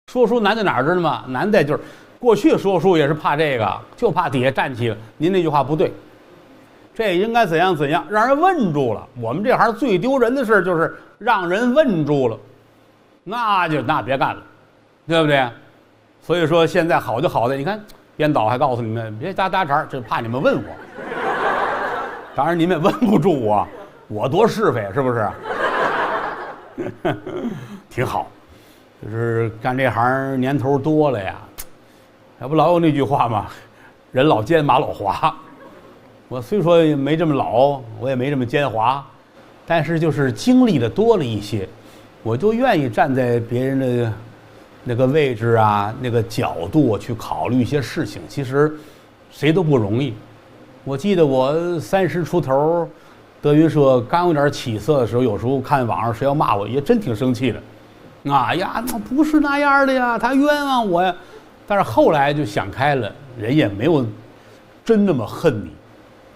说书难在哪儿知道吗？难在就是过去说书也是怕这个，就怕底下站起了。您那句话不对，这应该怎样怎样，让人问住了。我们这行最丢人的事就是让人问住了，那别干了，对不对？所以说现在好就好在，你看编导还告诉你们别搭茬，就怕你们问我。当然你们也问不住我多是非是不是？挺好，就是干这行年头多了呀，还不老有那句话吗？人老奸马老滑。我虽说也没这么老，我也没这么奸猾，但是就是经历的多了一些，我就愿意站在别人的那个位置啊，那个角度去考虑一些事情。其实谁都不容易。我记得我30出头，德云社刚有点起色的时候，有时候看网上谁要骂我，也真挺生气的。哎呀，那不是那样的呀，他冤枉我呀。但是后来就想开了，人也没有真那么恨你，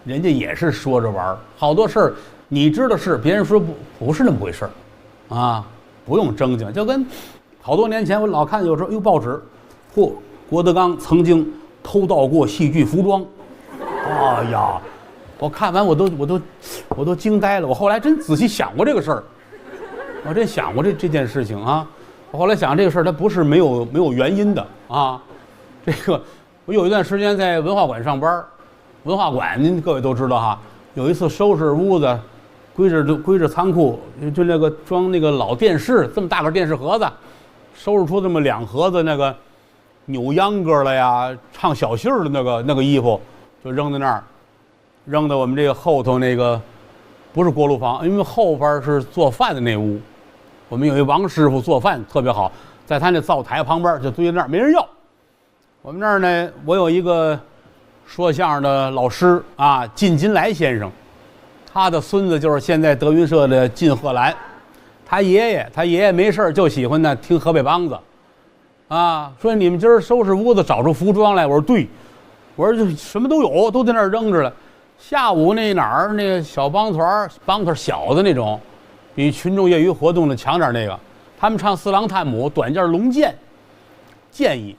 人家也是说着玩儿。好多事儿你知道是，别人说不是那么回事儿，啊，不用正经。就跟好多年前我老看有时候报纸，嚯，郭德纲曾经偷盗过戏剧服装。哎呀，我看完我都惊呆了。我后来真仔细想过这个事儿，我真想过这件事情啊。我后来想这个事儿它不是没有原因的啊。这个我有一段时间在文化馆上班，文化馆您各位都知道哈。有一次收拾屋子，归置仓库，就那个装那个老电视，这么大个电视盒子，收拾出这么2盒子那个扭秧歌了呀，唱小戏儿的那个衣服，就扔在那儿，扔到我们这个后头那个不是锅炉房，因为后边是做饭的那屋。我们有一王师傅做饭特别好，在他那灶台旁边就堆在那儿，没人要。我们那儿呢，我有一个说相声的老师啊，靳金来先生，他的孙子就是现在德云社的靳鹤兰。他爷爷没事就喜欢呢听河北梆子，啊，说你们今儿收拾屋子找出服装来，我说对，我说就什么都有，都在那儿扔着了。下午那哪儿那个小梆团小的那种，比群众业余活动的强点那个，他们唱四郎探母，短件龙剑，建议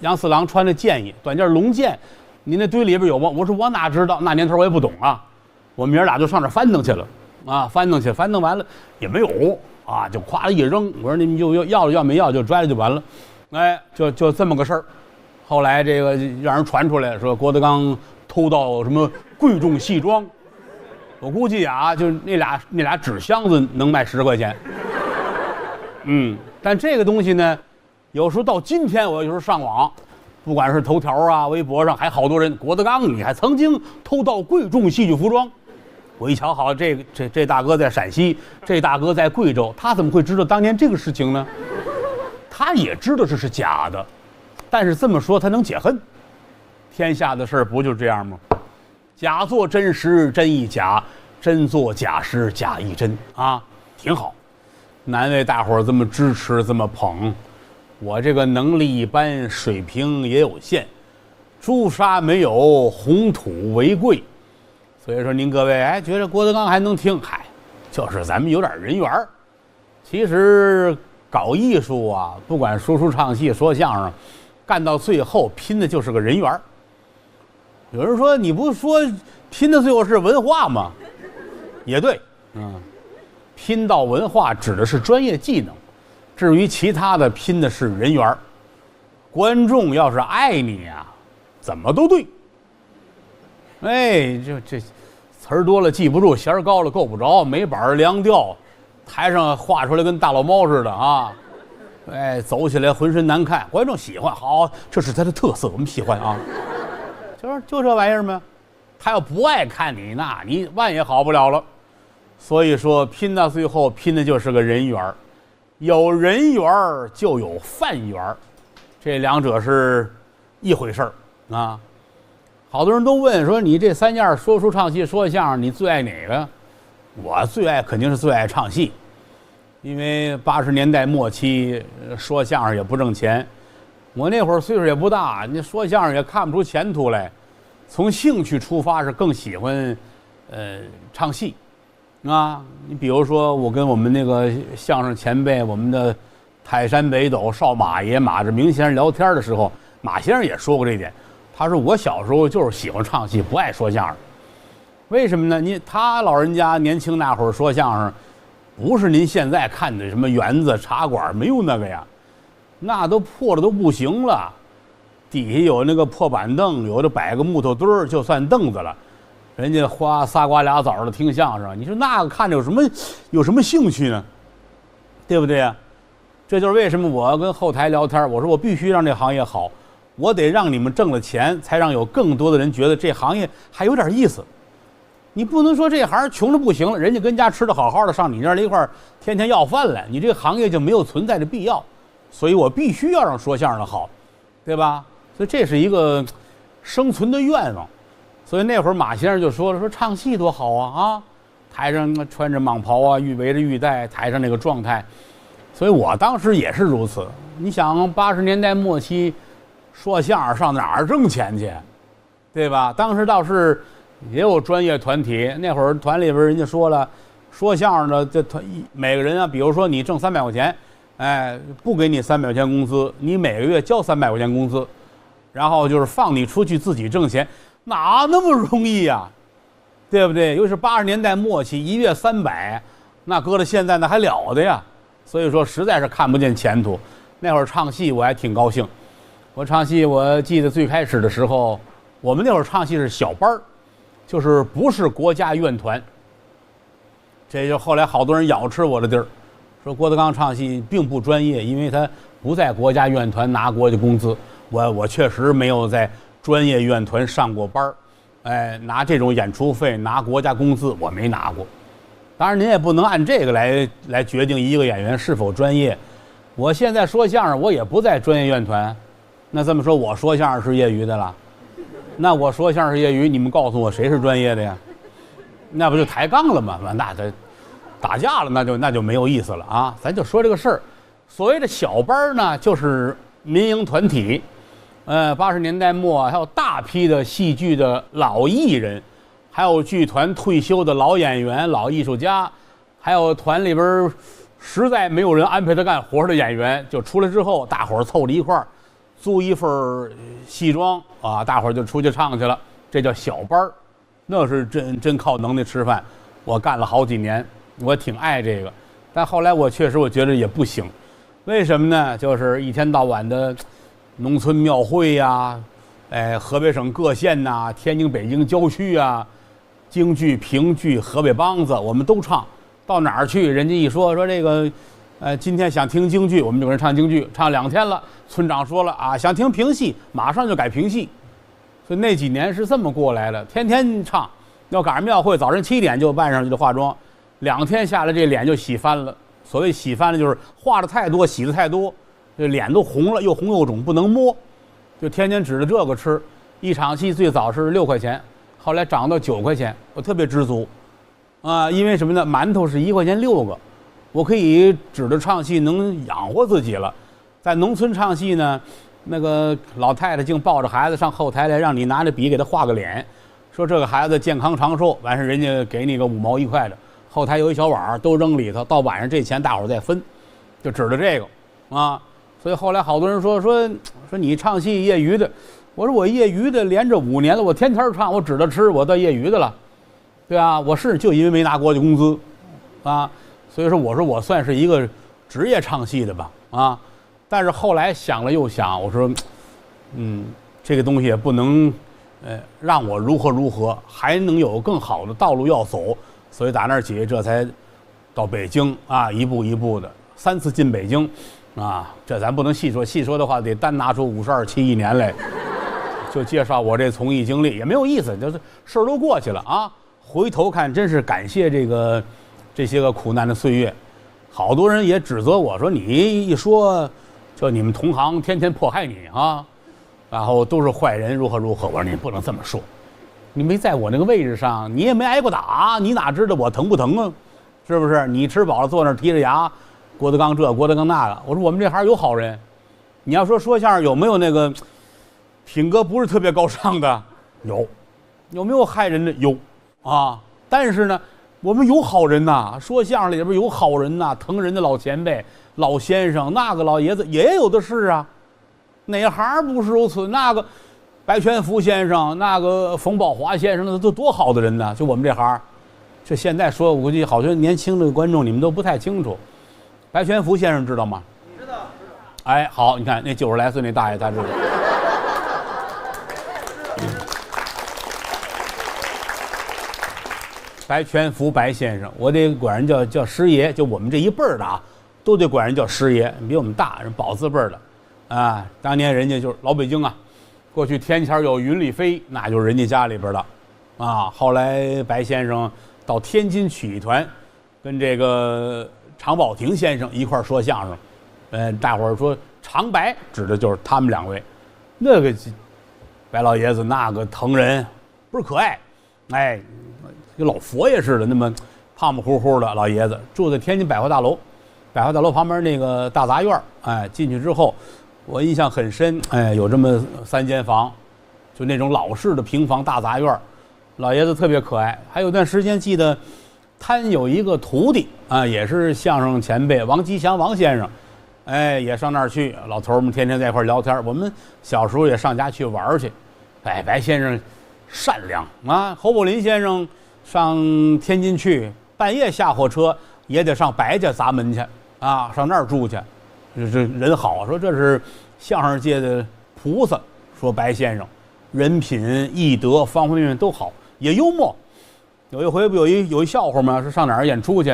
杨四郎穿的建议，短件龙剑，你那堆里边有吗？我说我哪知道，那年头我也不懂啊。我们爷俩就上这翻腾去了啊，翻腾完了也没有啊，就咵了一扔。我说你们就要了要没要就拽了就完了，哎，就这么个事儿。后来这个让人传出来说郭德纲偷盗什么贵重戏装，我估计啊，就那俩纸箱子能卖10块钱。但这个东西呢，有时候到今天我有时候上网，不管是头条啊、微博上，还好多人郭德纲你还曾经偷盗贵重戏剧服装。我一瞧，好，这大哥在陕西，这大哥在贵州，他怎么会知道当年这个事情呢？他也知道这是假的，但是这么说他能解恨？天下的事不就这样吗？假作真实，真亦假；真作假实，假亦真啊，挺好。难为大伙儿这么支持，这么捧。我这个能力一般，水平也有限，朱砂没有，红土为贵。所以说您各位觉得郭德纲还能听，就是咱们有点人缘儿。其实搞艺术啊，不管说书唱戏说相声，干到最后拼的就是个人缘儿。有人说你不说拼的最后是文化吗？也对，拼到文化指的是专业技能，至于其他的拼的是人缘儿。观众要是爱你啊，怎么都对。这词儿多了记不住，弦儿高了够不着，没板儿凉调，台上画出来跟大老猫似的啊！走起来浑身难看，观众喜欢，好，这是他的特色，我们喜欢啊。就这玩意儿吗？他要不爱看你，那你万也好不了了。所以说，拼到最后拼的就是个人缘儿，有人缘儿就有饭缘儿，这两者是一回事儿啊。好多人都问说，你这3样说书唱戏说相声，你最爱哪个？我最爱肯定是最爱唱戏，因为80年代末期说相声也不挣钱，我那会儿岁数也不大，你说相声也看不出前途来，从兴趣出发是更喜欢唱戏啊。你比如说我跟我们那个相声前辈，我们的泰山北斗少马爷马志明先生聊天的时候，马先生也说过这一点。他说我小时候就是喜欢唱戏，不爱说相声。为什么呢？他老人家年轻那会儿说相声，不是您现在看的什么园子茶馆，没有那个呀，那都破的都不行了。底下有那个破板凳，有的摆个木头墩儿就算凳子了。人家花仨瓜俩枣的听相声，你说那个看着有什么兴趣呢？对不对呀？这就是为什么我跟后台聊天，我说我必须让这行业好，我得让你们挣了钱，才让有更多的人觉得这行业还有点意思。你不能说这行穷的不行了，人家跟家吃的好好的，上你这儿来一块天天要饭来，你这个行业就没有存在的必要。所以我必须要让说相声的好，对吧？所以这是一个生存的愿望。所以那会儿马先生就说了，说唱戏多好啊！台上穿着蟒袍啊，围着玉带，台上那个状态。所以我当时也是如此。你想80年代末期，说相声上哪儿挣钱去，对吧？当时倒是也有专业团体，那会儿团里边人家说了，说相声的这团每个人啊，比如说你挣300块钱，哎，不给你300块钱工资，你每个月交300块钱工资，然后就是放你出去自己挣钱，哪那么容易呀？对不对？尤其是80年代末期，一月300，那搁到现在那还了得呀！所以说实在是看不见前途。那会儿唱戏我还挺高兴，我唱戏我记得最开始的时候，我们那会儿唱戏是小班儿，就是不是国家院团。这就后来好多人咬吃我的地儿，说郭德纲唱戏并不专业，因为他不在国家院团拿国家工资。我确实没有在专业院团上过班儿，哎，拿这种演出费拿国家工资我没拿过。当然您也不能按这个来决定一个演员是否专业。我现在说相声我也不在专业院团，那这么说我说相声是业余的了，那我说相声是业余，你们告诉我谁是专业的呀？那不就抬杠了吗？那这打架了，那就没有意思了啊！咱就说这个事儿。所谓的小班呢，就是民营团体。80年代末还有大批的戏剧的老艺人，还有剧团退休的老演员、老艺术家，还有团里边实在没有人安排他干活的演员，就出来之后，大伙儿凑着一块儿租一份戏装啊，大伙儿就出去唱去了，这叫小班儿。那是真靠能耐吃饭。我干了好几年，我挺爱这个，但后来我确实觉得也不行。为什么呢？就是一天到晚的农村庙会呀，河北省各县呐，天津、北京郊区啊，京剧、评剧、河北梆子，我们都唱。到哪儿去，人家一说这个，今天想听京剧，我们就给人唱京剧，唱2天了。村长说了啊，想听评戏，马上就改评戏。所以那几年是这么过来的，天天唱。要赶上庙会，早晨7点就扮上去的化妆，2天下来这脸就洗翻了。所谓洗翻了，就是化的太多，洗的太多，这脸都红了，又红又肿，不能摸，就天天指着这个吃。一场戏最早是6块钱，后来涨到9块钱，我特别知足啊，因为什么呢？馒头是1块钱6个，我可以指着唱戏能养活自己了。在农村唱戏呢，那个老太太竟抱着孩子上后台来，让你拿着笔给他画个脸，说这个孩子健康长寿，完事人家给你个5毛1块的，后台有一小碗都扔里头，到晚上这钱大伙儿再分，就指着这个啊。所以后来好多人说你唱戏业余的，我说我业余的连着5年了，我天天唱，我指着吃，我到业余的了，对啊，我是就因为没拿国家工资啊，所以说我说我算是一个职业唱戏的吧啊。但是后来想了又想，我说这个东西也不能让我如何，还能有更好的道路要走，所以打那儿起这才到北京啊，一步一步的3次进北京啊，这咱不能细说的话得单拿出52、71年来就介绍我这从艺经历，也没有意思，就是事儿都过去了啊，回头看真是感谢这些个苦难的岁月。好多人也指责我说你一说就你们同行天天迫害你啊，然后都是坏人如何，我说你不能这么说，你没在我那个位置上，你也没挨过打，你哪知道我疼不疼啊？是不是？你吃饱了坐那儿提着牙，郭德纲这郭德纲那个。我说我们这行有好人，你要说相声有没有那个品格不是特别高尚的？有没有害人的？有啊。但是呢，我们有好人呐，说相声里边有好人呐，疼人的老前辈，老先生，那个老爷子也有的是啊，哪行不是如此？那个白全福先生，那个冯宝华先生，那都多好的人呢！就我们这行，这现在说，我估计好多年轻的观众你们都不太清楚。白全福先生知道吗？知道。哎，好，你看那90来岁那大爷，他知道。白全福白先生，我得管人叫师爷，就我们这一辈儿的啊，都得管人叫师爷，比我们大，人宝字辈儿的，啊，当年人家就是老北京啊，过去天桥有云里飞，那就是人家家里边的，啊，后来白先生到天津曲艺团，跟这个常宝霆先生一块儿说相声，大伙儿说常白指的就是他们2位，那个白老爷子那个疼人，不是可爱，哎。跟老佛爷似的，那么胖胖乎乎的老爷子，住在天津百货大楼，百货大楼旁边那个大杂院，哎，进去之后，我印象很深，哎，有这么3间房，就那种老式的平房大杂院，老爷子特别可爱。还有段时间记得，他有一个徒弟啊，也是相声前辈王吉祥王先生，哎，也上那儿去，老头们天天在一块聊天。我们小时候也上家去玩去，哎，白先生善良啊，侯宝林先生。上天津去，半夜下火车也得上白家砸门去啊，上那儿住去。这人好，说这是相声界的菩萨。说白先生，人品、艺德方方面面都好，也幽默。有一回不有一笑话吗？是上哪儿演出去，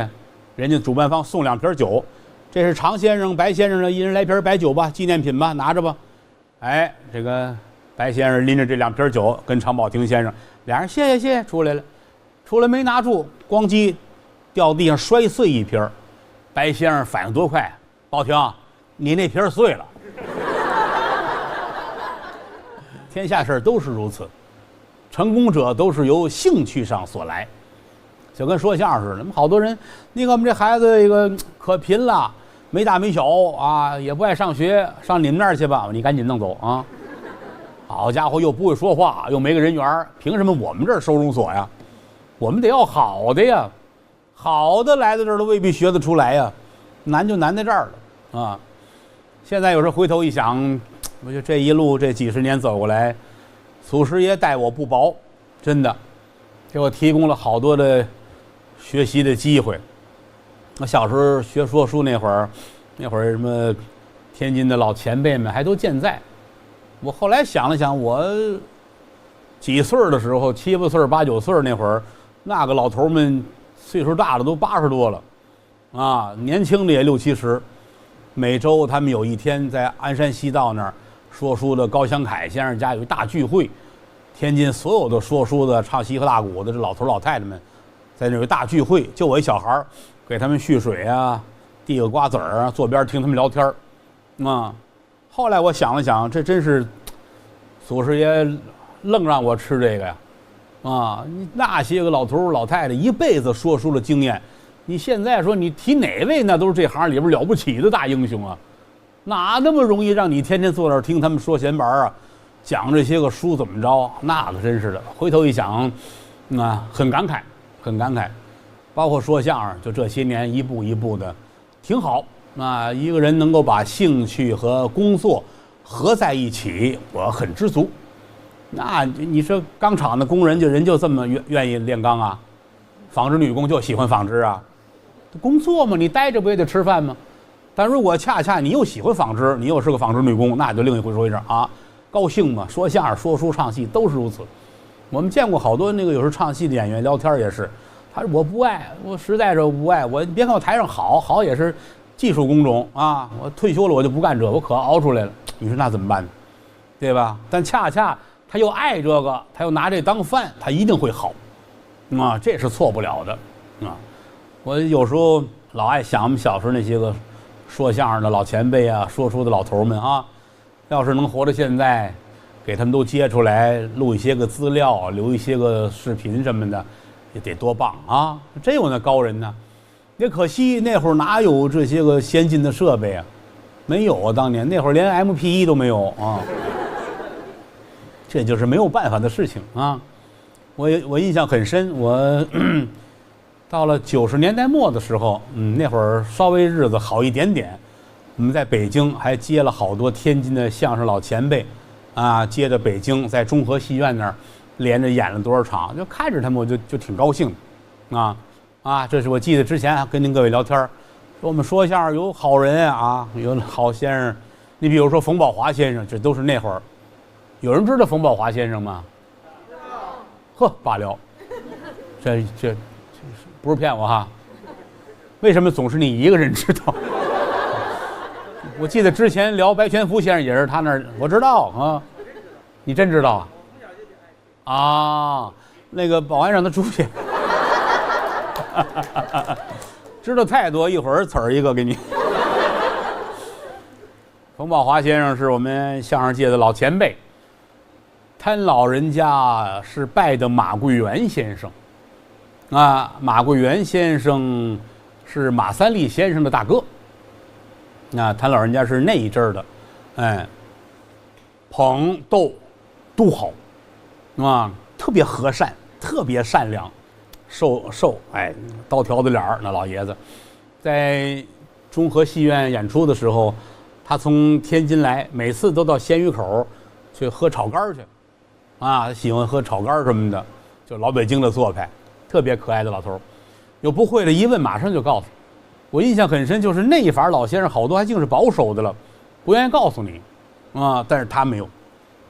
人家主办方送2瓶酒，这是常先生、白先生的，一人来瓶白酒吧，纪念品吧，拿着吧。哎，这个白先生拎着这2瓶酒，跟常宝霆先生俩人谢谢出来了。出来没拿住，咣叽，掉地上摔碎一瓶。白先生反应多快，宝霆，你那瓶碎了。天下事都是如此，成功者都是由兴趣上所来，就跟说相声似的。好多人，那个我们这孩子一个可贫了，没大没小啊，也不爱上学，上你们那儿去吧，你赶紧弄走啊！好家伙，又不会说话，又没个人缘，凭什么我们这儿收容所呀？我们得要好的呀，好的来到这儿都未必学得出来呀，难就难在这儿了啊！现在有时候回头一想，我觉得这一路这几十年走过来，祖师爷待我不薄，真的，给我提供了好多的学习的机会。我小时候学说书那会儿什么天津的老前辈们还都健在。我后来想了想，我几岁的时候，7、8岁、8、9岁那会儿。那个老头们岁数大了都80多了，啊，年轻的也60、70。每周他们有一天在鞍山西道那儿说书的高祥凯先生家有一大聚会，天津所有的说书的、唱西河大鼓的这老头老太太们，在那有一大聚会，就我一小孩给他们蓄水啊，递个瓜子儿啊，坐边听他们聊天啊。后来我想了想，这真是祖师爷愣让我吃这个呀。啊，那些个老头老太太一辈子说书的经验，你现在说你提哪位，那都是这行里边了不起的大英雄啊，哪那么容易让你天天坐那儿听他们说闲白啊，讲这些个书怎么着？那可真是的。回头一想，啊，很感慨，很感慨。包括说相声，就这些年一步一步的，挺好。啊，一个人能够把兴趣和工作合在一起，我很知足。那你说钢厂的工人就这么愿意炼钢啊？纺织女工就喜欢纺织啊？工作嘛，你待着不也得吃饭吗？但如果恰恰你又喜欢纺织，你又是个纺织女工，那就另一回事啊！高兴嘛，说相声、说书、唱戏都是如此。我们见过好多那个有时候唱戏的演员聊天也是，他说我不爱，我实在是不爱，我别看我台上好也是技术工种啊，我退休了我就不干这，我可熬出来了。你说那怎么办呢？对吧？但恰恰他又爱这个，他又拿这当饭，他一定会好，啊，这是错不了的，啊。我有时候老爱想我们小时候那些个说相声的老前辈啊，说书的老头们啊，要是能活到现在，给他们都接出来，录一些个资料，留一些个视频什么的，也得多棒啊！真有那高人呢。也可惜那会儿哪有这些个先进的设备啊，没有啊，当年那会儿连 MP1 都没有啊。这就是没有办法的事情啊！我印象很深，我到了90年代末的时候，那会儿稍微日子好一点点，我们在北京还接了好多天津的相声老前辈，啊，接着北京在中和戏院那儿连着演了多少场，就看着他们我就挺高兴的，这是我记得之前还跟您各位聊天说我们说相声有好人啊，有好先生，你比如说冯宝华先生，这都是那会儿。有人知道冯宝华先生吗？呵，罢了，这不是骗我哈？为什么总是你一个人知道？我记得之前聊白全福先生也是他那儿，我知道啊，你真知道啊？那个保安让他出去，知道太多，一会儿词儿一个给你。冯宝华先生是我们相声界的老前辈，他老人家是拜的马桂元先生，马桂元先生是马三立先生的大哥。他老人家是那一阵儿的，捧逗都好，特别和善，特别善良，瘦，刀条的脸儿，那老爷子，在中和戏院演出的时候，他从天津来，每次都到鲜鱼口去喝炒肝去，喜欢喝炒肝什么的，就老北京的做派，特别可爱的老头，有不会的一问马上就告诉。我印象很深，就是那一法老先生好多还净是保守的了，不愿意告诉你，但是他没有，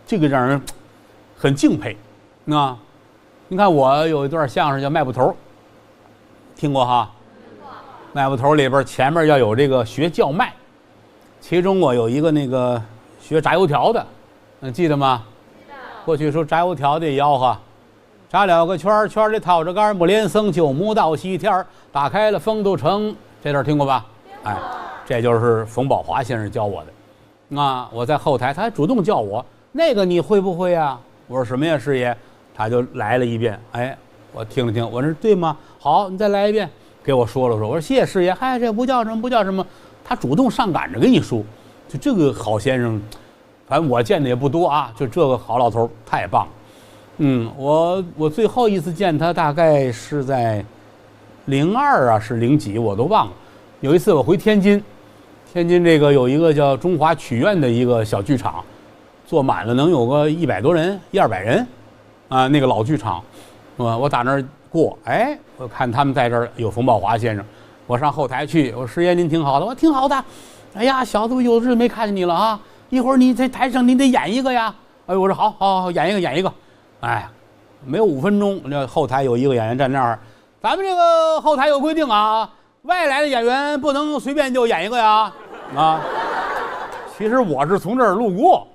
这个让人很敬佩，你看我有一段相声叫卖布头，听过哈？卖布头里边前面要有这个学叫卖，其中我有一个那个学炸油条的，记得吗？记得。过去说炸油条得吆喝，炸了个圈，圈里套着杆，不连僧就木到西天，打开了丰都城。这段听过吧？这就是冯宝华先生教我的。我在后台，他还主动叫我，那个你会不会啊？我说什么呀，师爷？他就来了一遍，我听了听，我说对吗？好，你再来一遍，给我说了说。我说谢谢师爷，这不叫什么，不叫什么。他主动上赶着跟你说，就这个好先生，反正我见的也不多啊，就这个好老头太棒了。我最后一次见他大概是在02是0几我都忘了。有一次我回天津这个有一个叫中华曲苑的一个小剧场，坐满了能有个100多人100-200人，那个老剧场，我打那儿过，我看他们在这儿有冯宝华先生，我上后台去，我说师爷您挺好的，我挺好的，哎呀小子我有日没看见你了啊，一会儿你在台上你得演一个呀，我说好演一个，没有5分钟，那后台有一个演员站那儿。咱们这个后台有规定啊，外来的演员不能随便就演一个呀，其实我是从这儿路过，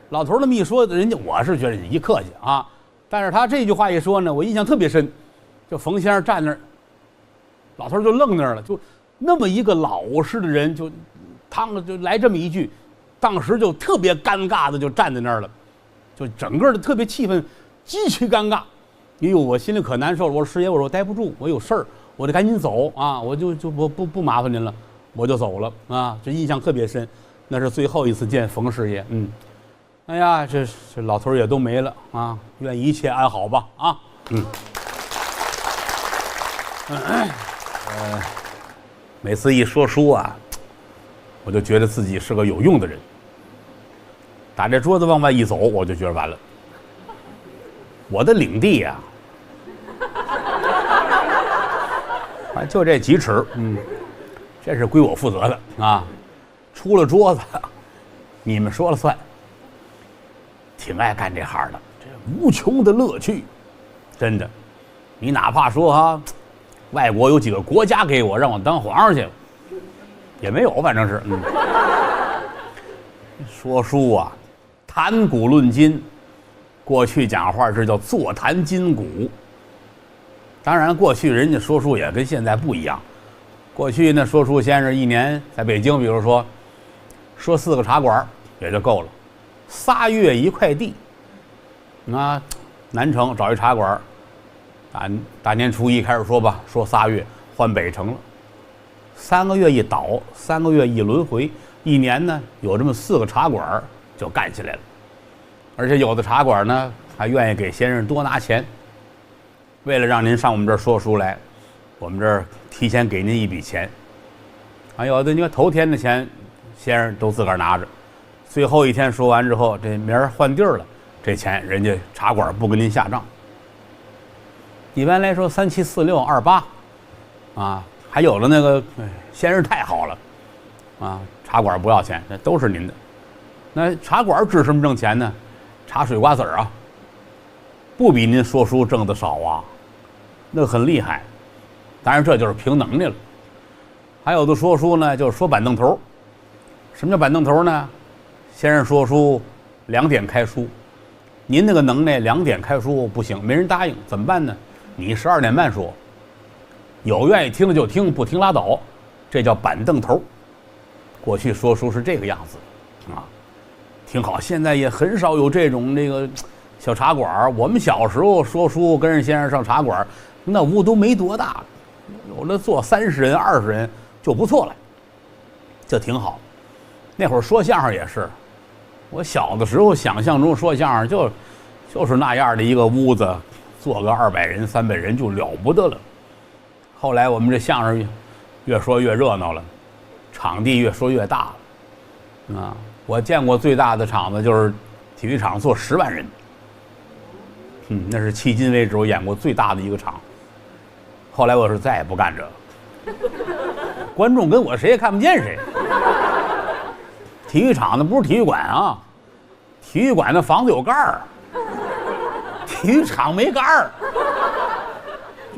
老头那么一说，人家我是觉得一客气啊，但是他这句话一说呢，我印象特别深，就冯先生站那儿，老头就愣那儿了，就那么一个老实的人，就来这么一句，当时就特别尴尬的就站在那儿了，就整个的特别气氛极其尴尬。我心里可难受了。我说师爷，我说我待不住，我有事儿，我得赶紧走啊！我就不麻烦您了，我就走了这印象特别深，那是最后一次见冯师爷。这老头也都没了愿一切安好吧每次一说书我就觉得自己是个有用的人。打这桌子往外一走，我就觉得完了。我的领地就这几尺，这是归我负责的出了桌子，你们说了算。挺爱干这行的，这无穷的乐趣，真的。你哪怕说外国有几个国家给我让我当皇上去，也没有，反正是说书谈古论今。过去讲话这叫座谈今古，当然过去人家说书也跟现在不一样。过去那说书先生一年在北京，比如说说4个茶馆也就够了，3月一块地，南城找一茶馆，大年初一开始说吧，说3月换北城了，3个月一倒，3个月一轮回，一年呢有这么4个茶馆就干起来了。而且有的茶馆呢还愿意给先生多拿钱，为了让您上我们这儿说书来，我们这儿提前给您一笔钱。有的你看头天的钱先生都自个儿拿着。最后一天说完之后，这明儿换地儿了，这钱人家茶馆不跟您下账。一般来说374628，啊，还有了那个先生太好了，啊，茶馆不要钱，那都是您的。那茶馆指什么挣钱呢？茶水瓜子儿啊，不比您说书挣的少啊，那很厉害。当然这就是凭能力了。还有的说书呢，就是说板凳头。什么叫板凳头呢？先生说书2点开书，您那个能耐2点开书不行，没人答应，怎么办呢？你12点半说，有愿意听的就听，不听拉倒，这叫板凳头。过去说书是这个样子啊，挺好。现在也很少有这种那个小茶馆。我们小时候说书跟着先生上茶馆，那屋都没多大，有的坐30人20人就不错了，这挺好。那会儿说相声也是，我小的时候想象中说相声就是那样的一个屋子，坐个200人300人就了不得了。后来我们这相声越说越热闹了，场地越说越大了啊！我见过最大的场子就是体育场坐10万人，那是迄今为止我演过最大的一个场。后来我是再也不干这个，观众跟我谁也看不见谁。体育场那不是体育馆啊，体育馆的房子有盖儿，体育场没盖儿。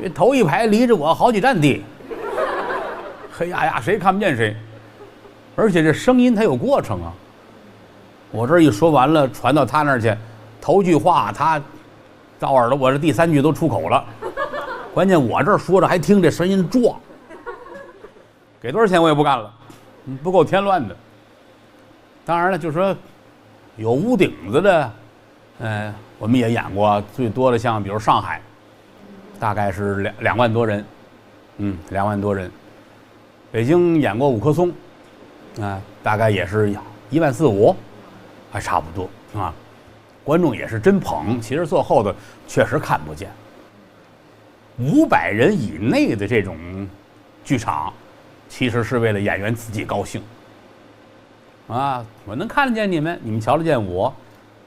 这头一排离着我好几站地，黑压压，谁看不见谁。而且这声音它有过程啊，我这一说完了传到他那儿去，头句话他到耳朵，我这第3句都出口了。关键我这说着还听这声音壮，给多少钱我也不干了，不够添乱的。当然了，就是说有屋顶子的，我们也演过，最多的像比如上海，大概是2万多人，2万多人。北京演过5棵松，大概也是1万4、5，还差不多啊。观众也是真捧，其实坐后头确实看不见。500人以内的这种剧场，其实是为了演员自己高兴。啊，我能看得见你们，你们瞧得见我。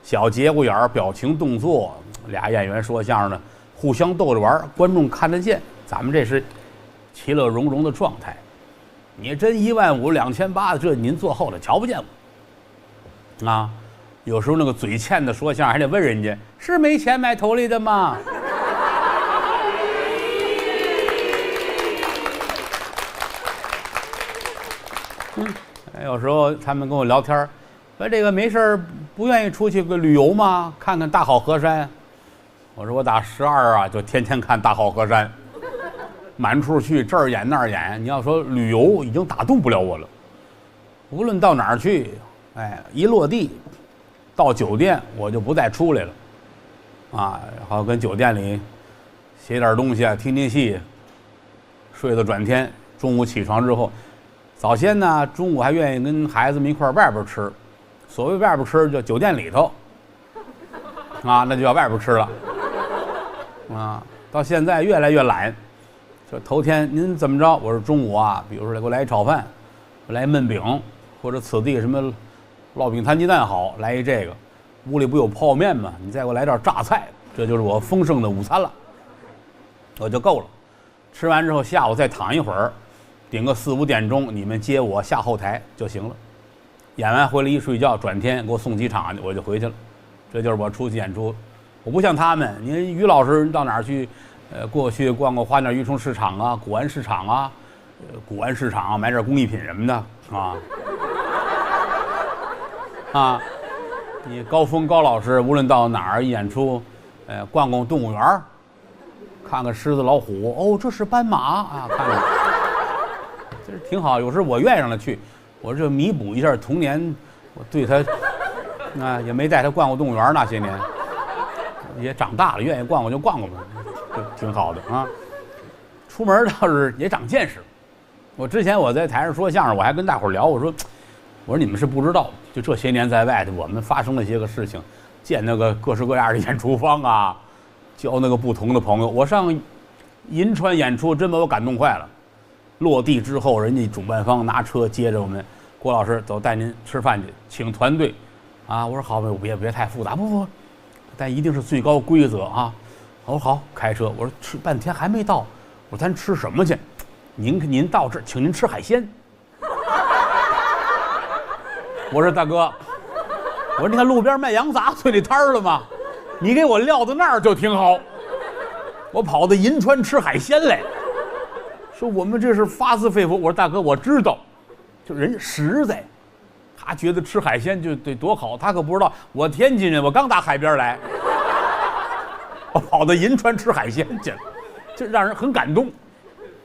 小节骨眼儿、表情动作，俩演员说相声的互相逗着玩，观众看得见，咱们这是其乐融融的状态。你真1万5、2800，这您坐后头瞧不见我。啊，有时候那个嘴欠的说相声还得问人家是没钱买头里的吗？有时候他们跟我聊天，说这个没事不愿意出去个旅游吗？看看大好河山。我说我打12啊，就天天看大好河山，满处去这儿演那儿演。你要说旅游，已经打动不了我了。无论到哪儿去，一落地到酒店，我就不再出来了。啊，然后跟酒店里写点东西啊，听听戏，睡到转天。中午起床之后。早先呢，中午还愿意跟孩子们一块外边吃，所谓外边吃就酒店里头，啊，那就叫外边吃了，啊，到现在越来越懒，说头天您怎么着？我说中午啊，比如说给我来一炒饭，来焖饼，或者此地什么烙饼摊鸡蛋好，来一这个，屋里不有泡面吗？你再给我来点榨菜，这就是我丰盛的午餐了，我就够了。吃完之后，下午再躺一会儿。顶个4、5点钟，你们接我下后台就行了。演完回来一睡觉，转天给我送机场，我就回去了。这就是我出去演出。我不像他们，您于老师到哪儿去？过去逛逛花鸟鱼虫市场啊，古玩市场啊，古玩市场买点工艺品什么的啊。啊，你高峰高老师无论到哪儿演出，逛逛动物园，看看狮子老虎，哦，这是斑马啊，看看。这是挺好，有时候我愿意让他去，我这弥补一下童年，我对他，也没带他逛过动物园那些年，也长大了，愿意逛逛就逛逛吧，就挺好的啊。出门倒是也长见识。我之前我在台上说相声，我还跟大伙聊，我说你们是不知道，就这些年在外头，我们发生了些个事情，见那个各式各样的演出方啊，交那个不同的朋友。我上银川演出，真把我感动坏了。落地之后，人家主办方拿车接着我们郭老师走，带您吃饭去，请团队，啊，我说好，别太复杂，不，但一定是最高规则啊。我说好，开车，我说吃半天还没到，我说咱吃什么去？您到这儿，请您吃海鲜。我说大哥，我说你看路边卖羊杂碎那摊儿了吗？你给我撂到那儿就挺好。我跑到银川吃海鲜来，说我们这是发自肺腑。我说大哥，我知道，就人实在，他觉得吃海鲜就得多好，他可不知道我天津人，我刚打海边来，我跑到银川吃海鲜去了，这让人很感动。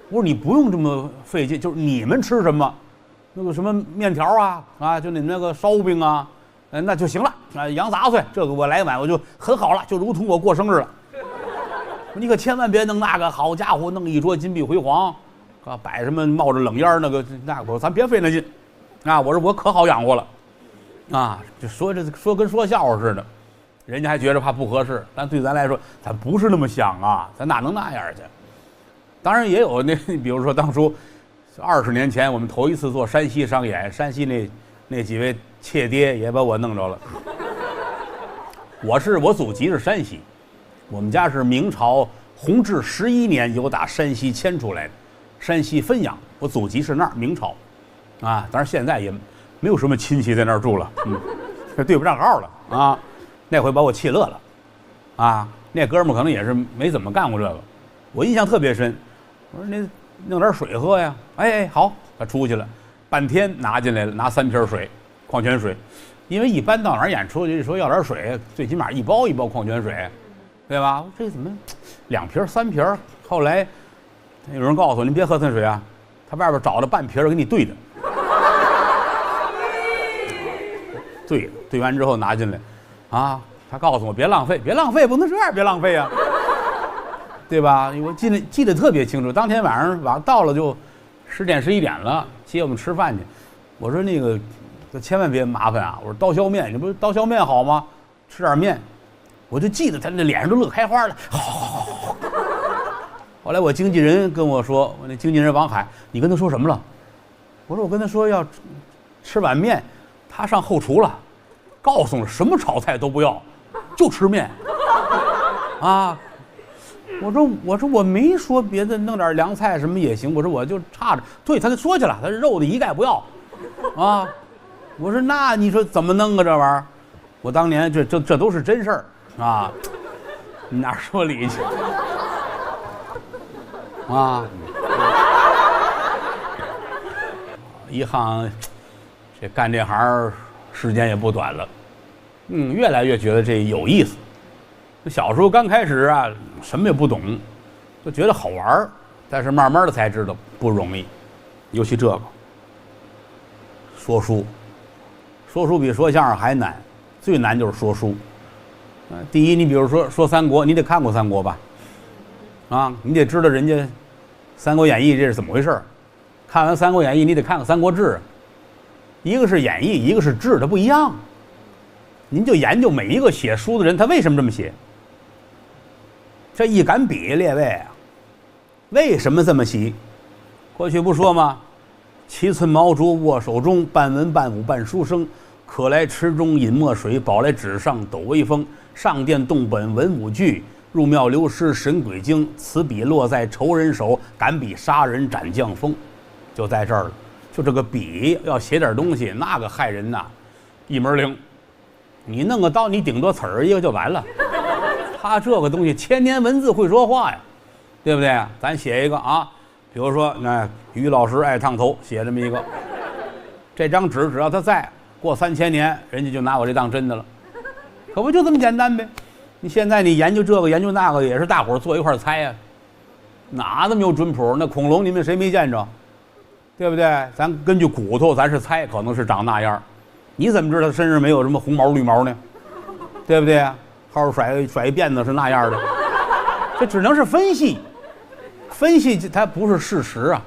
我说你不用这么费劲，就是你们吃什么，那个什么面条啊，就你那个烧饼啊，那就行了啊，羊杂碎这个我来碗我就很好了，就如同我过生日了。你可千万别弄那个，好家伙，弄一桌金碧辉煌，啊，摆什么冒着冷烟那个，咱别费那劲，啊，我说我可好养活了，啊，就说跟说笑话似的，人家还觉得怕不合适，但对咱来说，咱不是那么想啊，咱哪能那样去？当然也有那，比如说当初20年前我们头一次做山西商演，山西那几位妾爹也把我弄着了。我祖籍是山西。我们家是明朝弘治11年由打山西迁出来的，山西汾阳，我祖籍是那儿，明朝，啊，当然现在也没有什么亲戚在那儿住了，这对不上号了啊。那回把我气乐了，啊，那哥们可能也是没怎么干过这个，我印象特别深。我说你弄点水喝呀，哎，好，他出去了，半天拿进来了，拿3瓶水，矿泉水，因为一般到哪儿演出就说要点水，最起码1包1包矿泉水。对吧？这怎么2瓶3瓶？后来有人告诉我，您别喝碳水啊，他外边找了半瓶给你兑的。兑完之后拿进来，啊，他告诉我别浪费，不能这样，别浪费啊，对吧？我记得特别清楚，当天晚上到了就10点11点了，接我们吃饭去。我说那个千万别麻烦啊，我说刀削面，你不是刀削面好吗？吃点面。我就记得他那脸上都乐开花了，好。后来我经纪人跟我说，我那经纪人王海，你跟他说什么了？我说我跟他说要吃碗面，他上后厨了，告诉我什么炒菜都不要，就吃面。啊，我说我没说别的，弄点凉菜什么也行。我说我就差着，对，他就说去了，他肉的一概不要。啊，我说那你说怎么弄啊这玩意儿？我当年这都是真事儿。啊，你哪说理去？啊，一行这干这行时间也不短了，越来越觉得这有意思。小时候刚开始啊，什么也不懂，就觉得好玩，但是慢慢的才知道不容易，尤其这个说书比说相声还难，最难就是说书。第一，你比如说三国，你得看过三国吧，啊，你得知道人家《三国演义》这是怎么回事。看完《三国演义》，你得看看《三国志》，一个是演义，一个是志，它不一样。您就研究每一个写书的人，他为什么这么写？这一杆笔，列位啊，为什么这么写？过去不说吗？七寸毛竹握手中，半文半武半书生。可来池中饮墨水，饱来纸上抖微风。上殿动本文武剧，入庙流诗神鬼经。此笔落在仇人手，敢笔杀人斩将风。就在这儿了，就这个笔要写点东西，那个害人呐，一门灵。你弄个刀，你顶多词儿一个就完了。他这个东西千年文字会说话呀，对不对？咱写一个啊，比如说那于老师爱烫头，写这么一个，这张纸只要他在。过3000年，人家就拿我这当真的了，可不就这么简单呗？你现在你研究这个研究那个，也是大伙儿坐一块儿猜呀，哪那么有准谱？那恐龙你们谁没见着？对不对？咱根据骨头，咱是猜可能是长那样，你怎么知道他身上没有什么红毛绿毛呢？对不对？号甩一辫子是那样的，这只能是分析，它不是事实啊，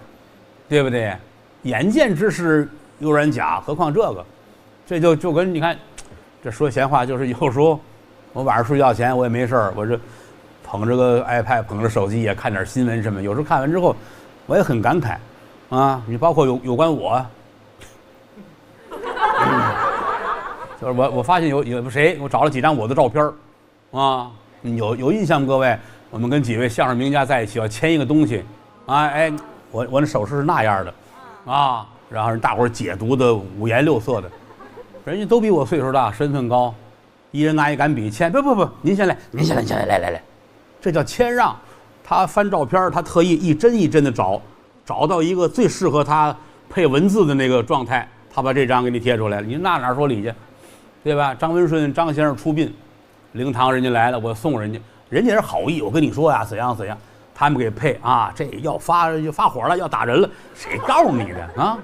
对不对？眼见之事悠然假，何况这个？这就跟你看，这说闲话就是有时候我晚上睡觉前我也没事儿，我这捧着个 iPad 捧着手机也看点新闻什么，有时候看完之后我也很感慨啊。你包括有关我，就是我发现有谁，我找了几张我的照片啊，有印象吗？各位，我们跟几位相声名家在一起要签一个东西，啊，哎，我那手势是那样的，啊，然后人大伙儿解读的五颜六色的，人家都比我岁数大，身份高，一人拿一杆笔签，不，您先来，来，这叫谦让。他翻照片，他特意一帧一帧的找到一个最适合他配文字的那个状态，他把这张给你贴出来了。你那哪说理去，对吧？张文顺张先生出殡，灵堂人家来了，我送人家，人家是好意，我跟你说呀，怎样，他们给配啊，这要发火了，要打人了，谁告诉你的啊？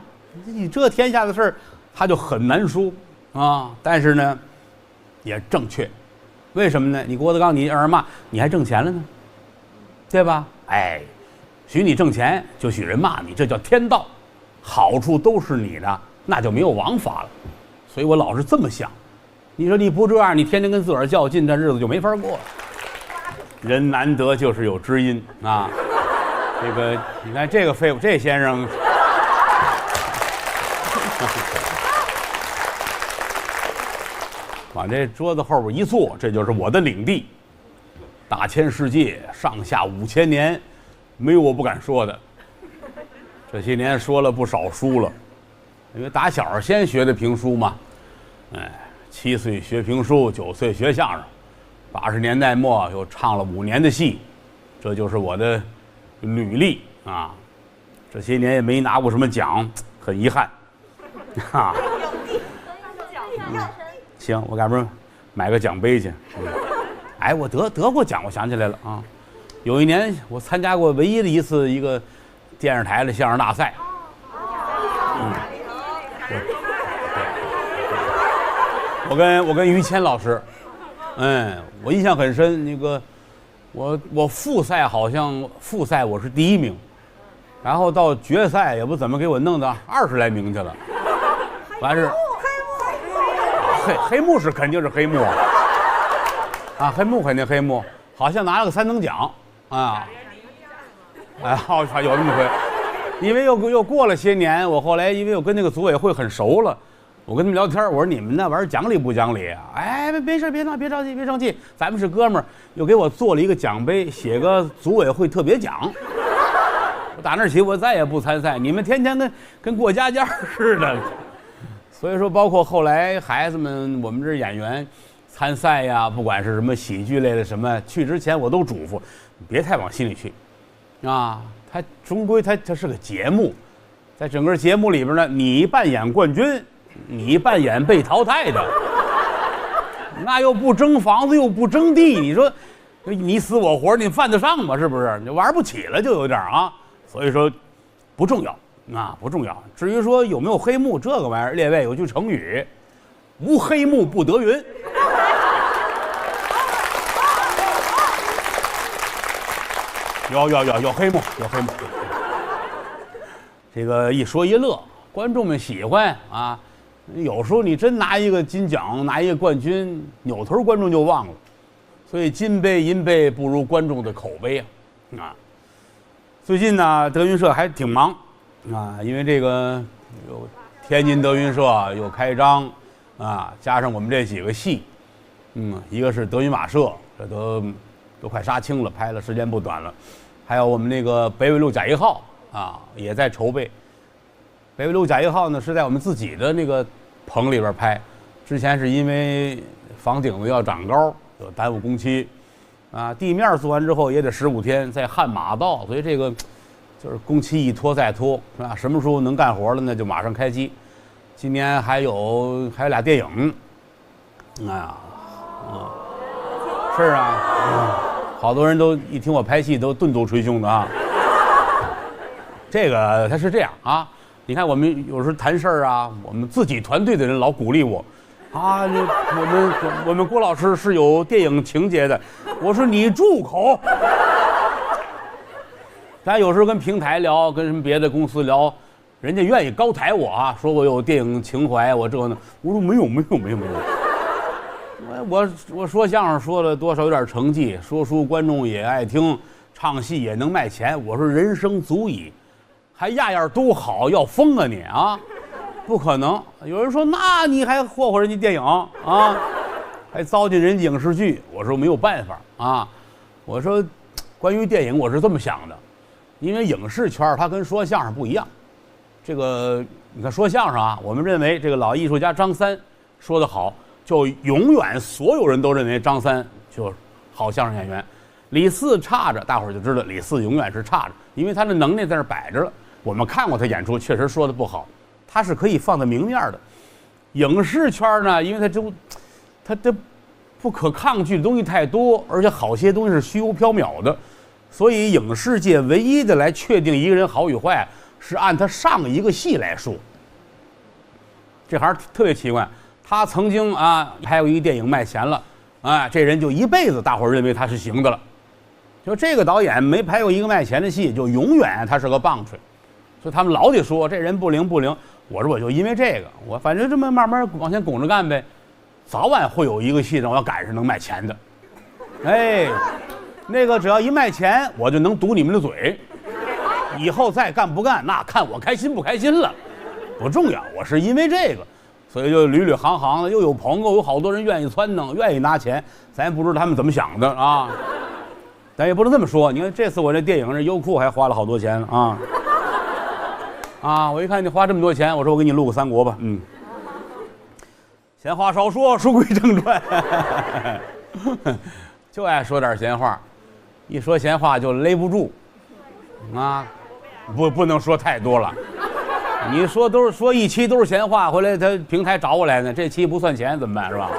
你这天下的事儿，他就很难说啊。但是呢，也正确，为什么呢？你郭德纲，你二骂，你还挣钱了呢，对吧？哎，许你挣钱，就许人骂你，这叫天道，好处都是你的，那就没有王法了。所以我老是这么想。你说你不这样，你天天跟自个儿较劲，这日子就没法过。人难得就是有知音啊！这个你看这个废物，这先生，往这桌子后边一坐，这就是我的领地。大千世界，上下5000年，没有我不敢说的。这些年说了不少书了，因为打小先学的评书嘛，哎，7岁学评书，9岁学相声，80年代末又唱了5年的戏，这就是我的履历啊。这些年也没拿过什么奖，很遗憾。哈、行，我赶不上买个奖杯去。哎，我得过奖，我想起来了啊。有一年我参加过唯一的一个电视台的相声大赛。我跟于谦老师，我印象很深。那个我复赛好像复赛我是第1名，然后到决赛也不怎么给我弄到20来名去了。完是黑幕是肯定是黑幕啊，黑幕肯定黑幕，好像拿了个3等奖啊。哎，好有这么回。因为又过了些年，我后来因为我跟那个组委会很熟了，我跟他们聊天，我说你们那玩意儿讲理不讲理啊？哎，没事，别着急，别生气，咱们是哥们儿。又给我做了一个奖杯，写个组委会特别奖。我打那起我再也不参赛，你们天天跟过家家似的。所以说，包括后来孩子们，我们这演员参赛呀，不管是什么喜剧类的什么，去之前我都嘱咐，别太往心里去，啊，它终归它是个节目，在整个节目里边呢，你扮演冠军，你扮演被淘汰的，那又不争房子又不争地，你说你死我活，你犯得上吗？是不是？你玩不起了就有点啊，所以说不重要。啊，不重要。至于说有没有黑幕这个玩意儿，列位有句成语，无黑幕不得云。有黑幕，有黑幕。这个一说一乐，观众们喜欢啊。有时候你真拿一个金奖，拿一个冠军，扭头观众就忘了。所以金杯银杯不如观众的口碑啊。最近呢，德云社还挺忙。啊，因为这个有天津德云社又开张啊，加上我们这几个戏，一个是德云马社，这都快杀青了，拍了时间不短了，还有我们那个北纬6甲1号啊，也在筹备。北纬6甲1号呢是在我们自己的那个棚里边拍，之前是因为房顶子要长高，有耽误工期，啊，地面做完之后也得15天，再焊马道，所以这个。就是工期一拖再拖，是吧？什么时候能干活了，那就马上开机。今年还有俩电影，哎呀，是啊，好多人都一听我拍戏都顿足捶胸的啊。这个他是这样啊，你看我们有时候谈事儿啊，我们自己团队的人老鼓励我，啊，我们郭老师是有电影情节的，我说你住口。咱有时候跟平台聊，跟什么别的公司聊，人家愿意高抬我啊，说我有电影情怀，我这呢，我说没有。我说相声说了多少有点成绩，说书观众也爱听，唱戏也能卖钱，我说人生足矣，还样样都好，要疯啊你啊！不可能。有人说，那你还霍霍人家电影啊，还糟践人家影视剧？我说没有办法啊。我说，关于电影我是这么想的，因为影视圈它跟说相声不一样。这个你看说相声啊，我们认为这个老艺术家张三说得好，就永远所有人都认为张三就好相声演员。李四差着，大伙儿就知道李四永远是差着，因为他的能耐在那摆着了。我们看过他演出，确实说的不好，他是可以放在明面的。影视圈呢，因为他这不可抗拒的东西太多，而且好些东西是虚无缥缈的，所以影视界唯一的来确定一个人好与坏，是按他上一个戏来说。这行特别奇怪，他曾经啊拍过一个电影卖钱了，啊，这人就一辈子大伙儿认为他是行的了。就这个导演没拍过一个卖钱的戏，就永远他是个棒槌，所以他们老得说这人不灵不灵。我说我就因为这个，我反正这么慢慢往前拱着干呗，早晚会有一个戏让我要赶上能卖钱的。哎，那个只要一卖钱，我就能堵你们的嘴。以后再干不干，那看我开心不开心了，不重要。我是因为这个，所以就屡屡行行的，又有朋友，有好多人愿意撺弄，愿意拿钱，咱也不知道他们怎么想的啊。咱也不能这么说。你看这次我这电影这优酷还花了好多钱啊。啊，我一看你花这么多钱，我说我给你录个三国吧。闲话少说，书归正传。就爱说点闲话，一说闲话就勒不住啊，不能说太多了。你说都是说一期都是闲话，回来他平台找我来呢，这期不算钱怎么办是吧？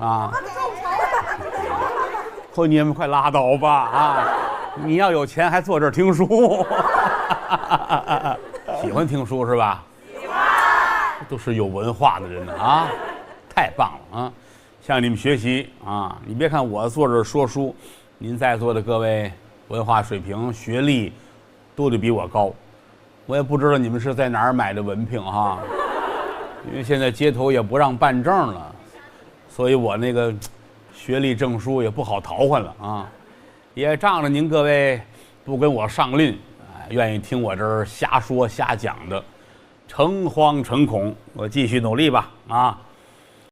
啊，说你们快拉倒吧啊！你要有钱还坐这儿听书，喜欢听书是吧？喜欢，都是有文化的人呢啊，太棒了啊！向你们学习啊！你别看我坐这儿说书，您在座的各位文化水平、学历都得比我高。我也不知道你们是在哪儿买的文凭哈，因为现在街头也不让办证了，所以我那个学历证书也不好淘换了啊。也仗着您各位不跟我上吝，愿意听我这儿瞎说瞎讲的，诚惶诚恐，我继续努力吧啊！